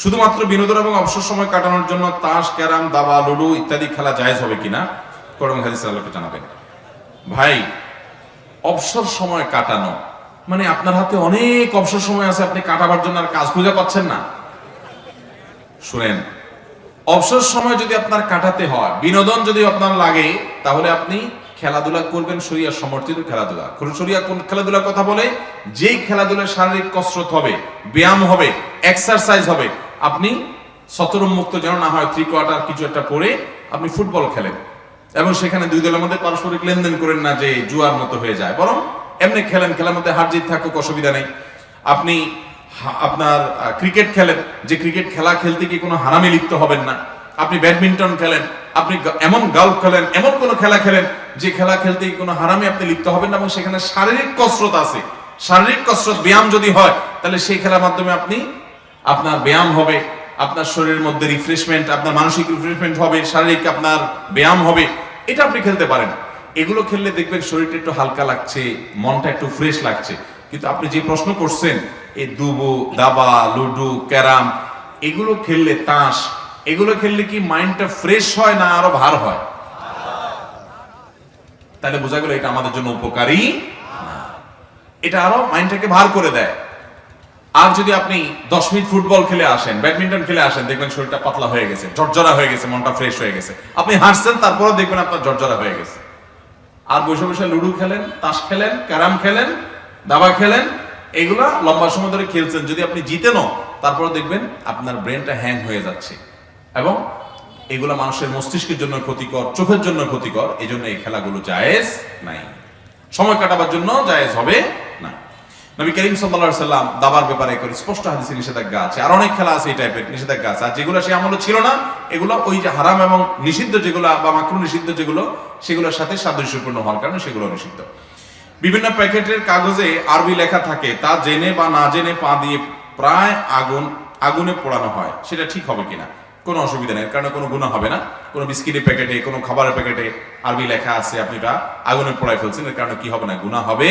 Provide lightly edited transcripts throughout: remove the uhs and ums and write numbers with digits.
শুধুমাত্র বিনোদন এবং অবসর সময় কাটানোর জন্য তাস, ক্যারাম, দাবা, লুডো ইত্যাদি খেলা জায়েজ হবে কিনা কোরআন হাদিস আলোকে জানাবেন। ভাই, অবসর সময় কাটানো মানে আপনার হাতে অনেক অবসর সময় আছে, আপনি কাটাবার জন্য আর কাজ খুঁজে পাচ্ছেন না। শুনেন, অবসর সময় যদি আপনার কাটাতে হয়, বিনোদন যদি আপনার লাগে, তাহলে আপনি খেলাধুলা করবেন, শরিয়া সমর্থিত খেলাধুলা। শরিয়া কোন খেলাধুলার কথা বলে? যেই খেলাধুলায় শারীরিক কসরত হবে, ব্যায়াম হবে, এক্সারসাইজ হবে। আপনি শতরম মুক্ত যেন না হয়, 3/4 কিছু একটা পরে আপনি ফুটবল খেলেন এবং সেখানে দুই দলের মধ্যে পারস্পরিক লেনদেন করেন না যে জুয়ার মতো হয়ে যায়, বরং এমনি খেলেন, খেলার মধ্যে হার জিত থাকুক, অসুবিধা নেই। আপনি আপনার ক্রিকেট খেলেন, যে ক্রিকেট খেলা খেলতে গিয়ে কোনো হারামে লিপ্ত হবেন না। আপনি ব্যাডমিন্টন খেলেন, আপনি এমন গলফ খেলেন, এমন কোনো খেলা খেলেন যে খেলা খেলতে গিয়ে কোনো হারামে আপনি লিপ্ত হবেন না এবং সেখানে শারীরিক কসরত আছে। শারীরিক কসরত, ব্যায়াম যদি হয়, তাহলে সেই খেলার মাধ্যমে আপনার ব্যায়াম হবে, আপনার শরীরের মধ্যে রিফ্রেশমেন্ট, আপনার মানসিক রিফ্রেশমেন্ট হবে, শারীরিক আপনার ব্যায়াম হবে, এটা আপনি খেলতে পারেন। এগুলো খেললে দেখবেন শরীরটা একটু হালকা লাগছে, মনটা একটু ফ্রেশ লাগছে। কিন্তু আপনি যে প্রশ্ন করছেন, এই দুবো, দাবা, লুডো, ক্যারাম, এগুলো খেললে, তাস, এগুলো খেললে কি মাইন্ডটা ফ্রেশ হয় না আরো ভার হয়? তাহলে বোঝা গেল এটা আমাদের জন্য উপকারী না, এটা আরো মাইন্ডটাকে ভার করে দেয়। আর যদি আপনি 10 মিনিট ফুটবল খেলে আসেন, ব্যাডমিন্টন খেলে আসেন, দেখবেন শরীরটা পাতলা হয়ে গেছে, ঝরঝরা হয়ে গেছে, মনটা ফ্রেশ হয়ে গেছে। আপনি হাসছেন, তারপরে দেখবেন আপনার ঝরঝরা হয়ে গেছে। আর বসে বসে লুডো খেলেন, তাস খেলেন, ক্যারাম খেলেন, দাবা খেলেন, এগুলা লম্বা সময় ধরে খেলছেন, যদি আপনি জিতেনও, তারপরে দেখবেন আপনার ব্রেনটা হ্যাং হয়ে যাচ্ছে এবং এগুলা মানুষের মস্তিষ্কের জন্য ক্ষতিকর, চোখের জন্য ক্ষতিকর। এই জন্য এই খেলাগুলো জায়েজ নাই, সময় কাটাবার জন্য জায়েজ হবে না। নবী করিম সাল্লাল্লাহু আলাইহি সাল্লাম দাবার ব্যাপারে করে স্পষ্ট হাদিসে নিষেধাজ্ঞা আছে। আর অনেক খেলা আছে এই টাইপের, নিষেধাজ্ঞা আছে। আর যেগুলো সে আমলে ছিল না, এগুলো ওই যে হারাম এবং নিষিদ্ধ যেগুলো বা মাকরুহ নিষিদ্ধ যেগুলো, সেগুলোর সাথে সাদৃশ্যপূর্ণ হওয়ার কারণে সেগুলো নিষিদ্ধ। বিভিন্ন প্যাকেটের কাগজে আরবি লেখা থাকে, তা জেনে বা না জেনে পা দিয়ে প্রায় আগুনে পোড়ানো হয়, সেটা ঠিক হবে কিনা? কোনো অসুবিধা নেই, কারণ কোনো গুনাহ হবে না। কোনো বিস্কিটের প্যাকেটে, কোনো খাবারের প্যাকেটে আরবি লেখা আছে, আপনি তা আগুনে পোড়ায় ফেলছেন, এর কারণে কি হবে না? গুনাহ হবে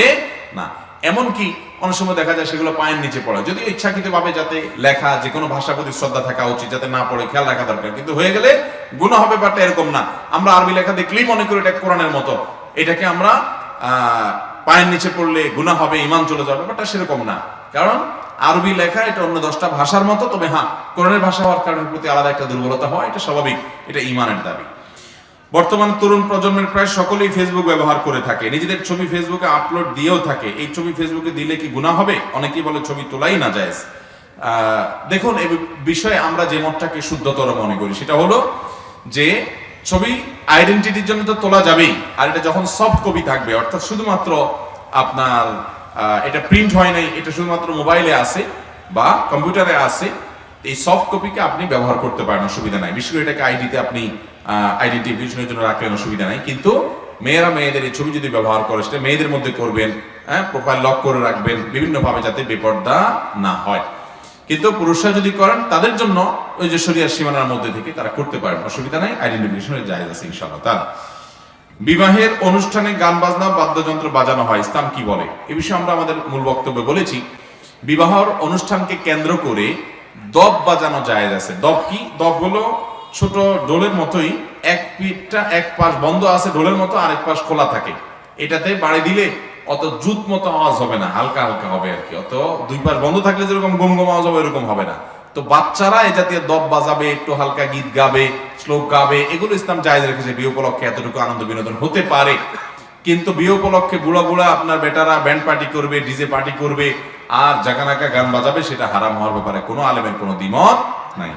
না। এমনকি অনেক সময় দেখা যায় সেগুলো পায়ের নিচে পড়ে, যদিও ইচ্ছাকৃতভাবে যাতে লেখা, যে কোনো ভাষার প্রতি শ্রদ্ধা থাকা উচিত, যাতে না পড়ে খেয়াল রাখা দরকার, কিন্তু হয়ে গেলে গুনাহ হবে। বাট এরকম না, আমরা আরবি লেখা দেখলেই মনে করি এটা কোরআনের মতো, এটাকে আমরা পায়ের নিচে পড়লে গুনাহ হবে, ঈমান চলে যাবে, বাট সেরকম না। কারণ আরবি লেখা এটা অন্য 10টা ভাষার মতো, তবে হ্যাঁ, কোরআনের ভাষা হওয়ার কারণে প্রতি আলাদা একটা দুর্বলতা হয়, এটা স্বাভাবিক, এটা ঈমানের দাবি। বর্তমান তরুণ প্রজন্মের প্রায় সকলেই ফেসবুক ব্যবহার করে থাকে, নিজেদের ছবি ফেসবুকে আপলোড দিয়েও থাকে। এই ছবি ফেসবুকে দিলে কি গুনাহ হবে? অনেকেই বলে ছবি তোলাই না জায়েজ। দেখুন, এই বিষয়ে আমরা যে মতটাকে শুদ্ধতর মনে করি সেটা হলো যে ছবি আইডেন্টিটির জন্য তো তোলা যাবেই, আর এটা যখন সফট কপি থাকবে, অর্থাৎ শুধুমাত্র আপনার এটা প্রিন্ট হয় নাই, এটা শুধুমাত্র মোবাইলে আছে বা কম্পিউটারে আছে, এই সফট কপিকে আপনি ব্যবহার করতে পারেন, অসুবিধা নাই। বিশেষ করে এটাকে আইডিতে আপনি আইডেন্টিফিকেশনের জন্য রাখলেন, অসুবিধা নাই। কিন্তু মেয়েরা মেয়েদের এই ছবি যদি ব্যবহার করে, সেটা মেয়েদের মধ্যে করবেন, হ্যাঁ, প্রোফাইল লক করে রাখবেন বিভিন্নভাবে, যাতে বেপর্দা না হয়। কিন্তু পুরুষরা যদি করেন, তাদের জন্য ওই যে শরিয়ার সীমানার মধ্যে থেকে তারা করতে পারেন, অসুবিধা নাই, আইডেন্টিফিকেশনের জায়েজ আছে ইনশাআল্লাহ তাআলা। বিবাহের অনুষ্ঠানে গান বাজনা, বাদ্যযন্ত্র বাজানো হয়, ইসলাম কি বলে? এই বিষয়ে আমরা আমাদের মূল বক্তব্যে বলেছি, বিবাহের অনুষ্ঠানকে কেন্দ্র করে দব বাজানো জায়েজ আছে। দব কি? দব হলো ছোট ঢোলের মতোই, এক পাশ বন্ধ আছে ঢোলের মতো, আরেক পাশ খোলা থাকে। এটাতে বাড়ি দিলে অত জুত মতো আওয়াজ হবে না, হালকা হালকা হবে আর কি। অত দুই পাশ বন্ধ থাকলে যেরকম গম গম আওয়াজ হবে, এরকম হবে না। তো বাচ্চারা এই জাতীয় দব বাজাবে, একটু হালকা গীত গাবে, শ্লোক গাবে, এগুলো ইসলাম জায়েজ রেখেছে। বিয়ে উপলক্ষে এতটুকু আনন্দ বিনোদন হতে পারে। কিন্তু বিয়ে উপলক্ষে বুড়া বুড়া আপনার বেটারা ব্যান্ড পার্টি করবে, ডিজে পার্টি করবে আর জাকানাকা গান বাজাবে, সেটা হারাম হওয়ার ব্যাপারে কোনো আলেমের কোনো দ্বিমত নাই।